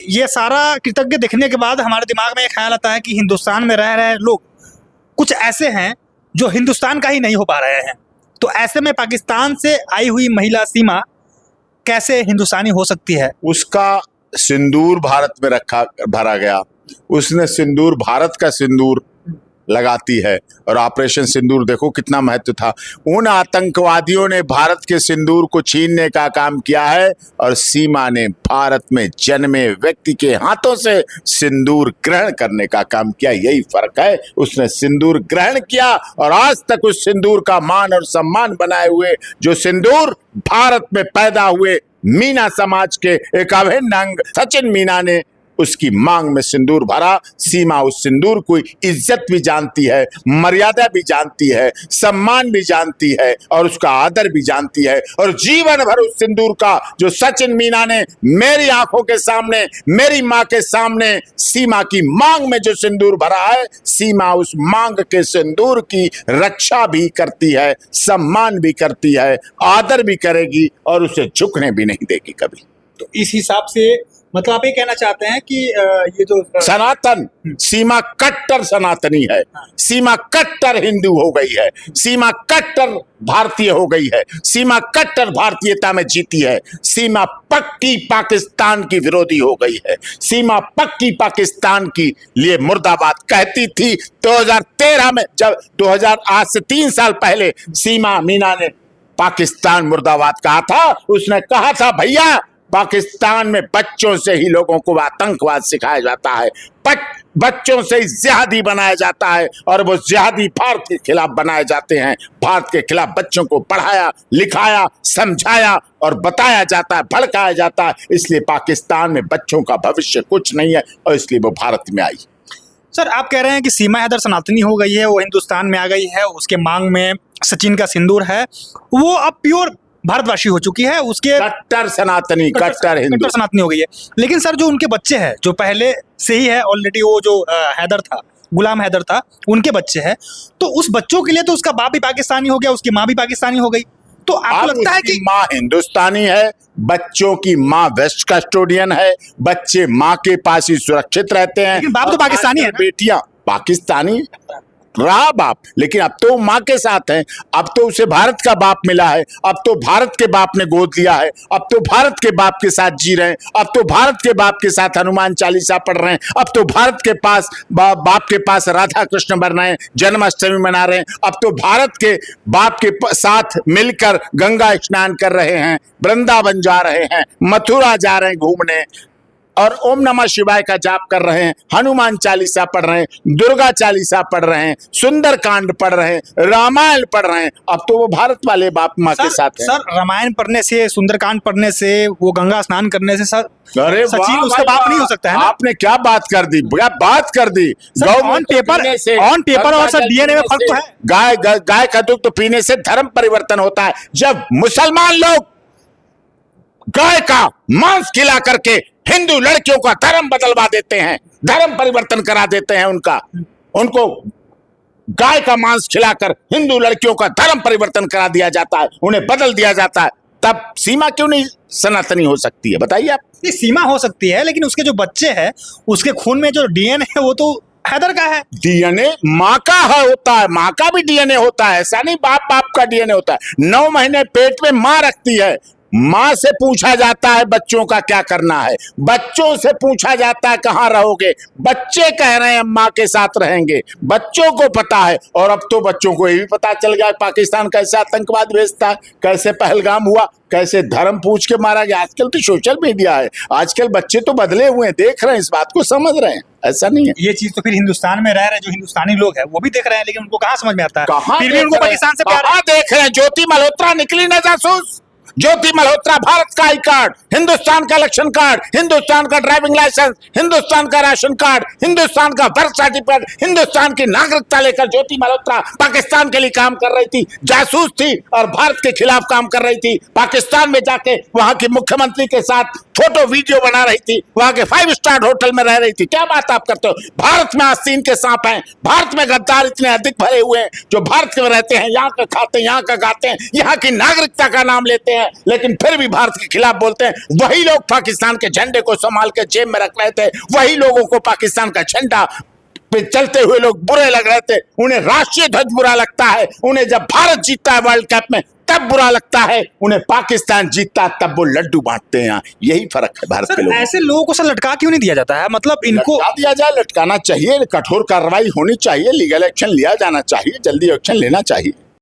ये सारा कृतज्ञ देखने के बाद हमारे दिमाग में एक ख्याल आता है कि हिंदुस्तान में रह रहे लोग कुछ ऐसे हैं जो हिंदुस्तान का ही नहीं हो पा रहे हैं। तो ऐसे में पाकिस्तान से आई हुई महिला सीमा कैसे हिंदुस्तानी हो सकती है? उसका सिंदूर भारत में भरा गया, उसने सिंदूर, भारत का सिंदूर लगाती है। और ऑपरेशन सिंदूर देखो कितना महत्व था। उन आतंकवादियों ने भारत के सिंदूर को छीनने का काम किया है और सीमा ने भारत में जन्मे व्यक्ति के हाथों से सिंदूर ग्रहण करने का काम किया। यही फर्क है, उसने सिंदूर ग्रहण किया और आज तक उस सिंदूर का मान और सम्मान बनाए हुए, जो सिंदूर भारत में पैदा हुए मीना समाज के एक अभिन्न अंग सचिन मीना ने उसकी मांग में सिंदूर भरा। सीमा उस सिंदूर को इज्जत भी जानती है, मर्यादा भी जानती है, सम्मान भी जानती है और उसका आदर भी जानती है। और जीवन भर उस सिंदूर का, जो सचिन मीना ने मेरी आंखों के सामने, मेरी मां के सामने सीमा की मांग में जो सिंदूर भरा है, सीमा उस मांग के सिंदूर की रक्षा भी करती है, सम्मान भी करती है, आदर भी करेगी और उसे झुकने भी नहीं देगी कभी। तो इस हिसाब से मतलब आप ये कहना चाहते हैं कि ये जो सनातन, सीमा कट्टर सनातनी है, सीमा कट्टर हिंदू हो गई है, सीमा कट्टर भारतीय हो गई है, सीमा कट्टर भारतीयता में जीती है, सीमा पक्की पाकिस्तान की विरोधी हो गई है, सीमा पक्की पाकिस्तान की लिए मुर्दाबाद कहती थी। 2013 में जब 2000 आज से 3 साल पहले सीमा मीना ने पाकिस्तान मुर्दाबाद कहा था, उसने कहा था भैया पाकिस्तान में बच्चों से ही लोगों को आतंकवाद सिखाया जाता है, बच्चों से ही जिहादी बनाया जाता है और वो जिहादी भारत के खिलाफ बनाए जाते हैं। भारत के खिलाफ बच्चों को पढ़ाया, लिखाया, समझाया और बताया जाता है, भड़काया जाता है। इसलिए पाकिस्तान में बच्चों का भविष्य कुछ नहीं है और इसलिए वो भारत में आई। सर, आप कह रहे हैं कि सीमा हैदर सनातनी हो गई है, वो हिंदुस्तान में आ गई है, उसके मांग में सचिन का सिंदूर है, वो अब प्योर भारतवासी हो चुकी है, उसके कट्टर सनातनी, कट्टर हिंदू, कट्टर सनातनी हो गई है। लेकिन सर, जो उनके बच्चे हैं, जो पहले से ही है ऑलरेडी, वो जो हैदर था, गुलाम हैदर था, उनके बच्चे हैं, तो उस बच्चों के लिए तो उसका बाप भी पाकिस्तानी हो गया, उसकी माँ भी पाकिस्तानी हो गई। तो आपको लगता है कि माँ हिंदुस्तानी है, बच्चों की माँ वेस्ट कस्टोडियन है, बच्चे माँ के पास ही सुरक्षित रहते हैं, लेकिन बाप तो पाकिस्तानी है ना? बेटियां पाकिस्तानी रहा बाप, लेकिन अब तो माँ के साथ है, अब तो उसे भारत का बाप मिला है, अब तो भारत के बाप ने गोद लिया है, अब तो भारत के बाप के साथ जी रहे हैं, अब तो भारत के बाप के साथ हनुमान चालीसा पढ़ रहे हैं, अब तो भारत के पास बाप के पास राधा कृष्ण बन रहे हैं, जन्माष्टमी मना रहे हैं, अब तो भारत के बाप के साथ मिलकर गंगा स्नान कर रहे हैं, वृंदावन जा रहे हैं, मथुरा जा रहे हैं घूमने और ओम नमः शिवाय का जाप कर रहे हैं, हनुमान चालीसा पढ़ रहे हैं, दुर्गा चालीसा पढ़ रहे हैं, सुंदर कांड पढ़ रहे हैं, रामायण पढ़ रहे हैं। अब तो वो भारत वाले बाप माँ के साथ हैं। सर, रामायण पढ़ने से, सुंदरकांड पढ़ने से, वो गंगा स्नान करने से सर, अरे सचिन उसका बाप नहीं हो सकता है ना? आपने क्या बात कर दी, क्या बात कर दी। ऑन पेपर और सर डीएनए में फर्क तो है। गाय का दूध तो पीने से धर्म परिवर्तन होता है। जब मुसलमान लोग गाय का मांस खिला करके हिंदू लड़कियों का धर्म बदलवा देते हैं, धर्म परिवर्तन करा देते हैं, उनको गाय का मांस खिलाकर हिंदू लड़कियों का धर्म परिवर्तन करा दिया जाता है, उन्हें बदल दिया जाता है, तब सीमा क्यों नहीं सनातनी हो सकती है? बताइए आप। ये सीमा हो सकती है, लेकिन उसके जो बच्चे हैं, उसके खून में जो डीएनए है, वो तो हैदर का है। डीएनए माँ का होता है, माँ का भी डीएनए होता है, ऐसा नहीं बाप का डीएनए होता है। 9 महीने पेट में माँ रखती है, माँ से पूछा जाता है बच्चों का क्या करना है, बच्चों से पूछा जाता है कहाँ रहोगे, बच्चे कह रहे हैं माँ के साथ रहेंगे, बच्चों को पता है। और अब तो बच्चों को ये भी पता चल गया पाकिस्तान कैसे आतंकवाद भेजता है, कैसे पहलगाम हुआ, कैसे धर्म पूछ के मारा गया। आजकल तो सोशल मीडिया है, आजकल बच्चे तो बदले हुए हैं, देख रहे हैं, इस बात को समझ रहे हैं। ऐसा नहीं है। ये चीज तो फिर हिंदुस्तान में रह रहे जो हिंदुस्तानी लोग हैं वो भी देख रहे हैं, लेकिन उनको कहाँ समझ में आता है? फिर भी उनको पाकिस्तान से प्यार है। देख रहे हैं, ज्योति मल्होत्रा निकली ना जासूस, ज्योति मल्होत्रा भारत का आई कार्ड, हिंदुस्तान का इलेक्शन कार्ड, हिंदुस्तान का ड्राइविंग लाइसेंस, हिंदुस्तान का राशन कार्ड, हिंदुस्तान का बर्थ सर्टिफिकेट, हिंदुस्तान की नागरिकता लेकर ज्योति मल्होत्रा पाकिस्तान के लिए काम कर रही थी, जासूस थी और भारत के खिलाफ काम कर रही थी। पाकिस्तान में जाके वहां की मुख्यमंत्री के साथ फोटो वीडियो बना रही थी, वहां के 5 स्टार होटल में रह रही थी। क्या बात आप करते हो? भारत में आस्तीन के सांप हैं, भारत में गद्दार इतने अधिक भरे हुए हैं जो भारत में रहते हैं, यहाँ का खाते हैं, यहाँ का गाते हैं, यहाँ की नागरिकता का नाम लेते हैं हैं, लेकिन फिर भी भारत के खिलाफ बोलते हैं। वही लोग पाकिस्तान के झंडे को संभाल के जेब में रख रहे थे, वही लोगों को पाकिस्तान का झंडा पे चलते हुए लोग बुरे लग रहे थे। उन्हें राष्ट्रीय ध्वज बुरा लगता है, उन्हें जब भारत जीतता है वर्ल्ड कप में तब बुरा लगता है, उन्हें पाकिस्तान जीतता तब वो लड्डू बांटते हैं। यही फर्क है भारत के लोगों। ऐसे लोगों को सर लटका क्यों नहीं दिया जाता है? मतलब इनको लटका दिया जाए, लटकाना चाहिए, कठोर कार्रवाई होनी चाहिए, लीगल एक्शन लिया जाना चाहिए, जल्दी एक्शन लेना चाहिए।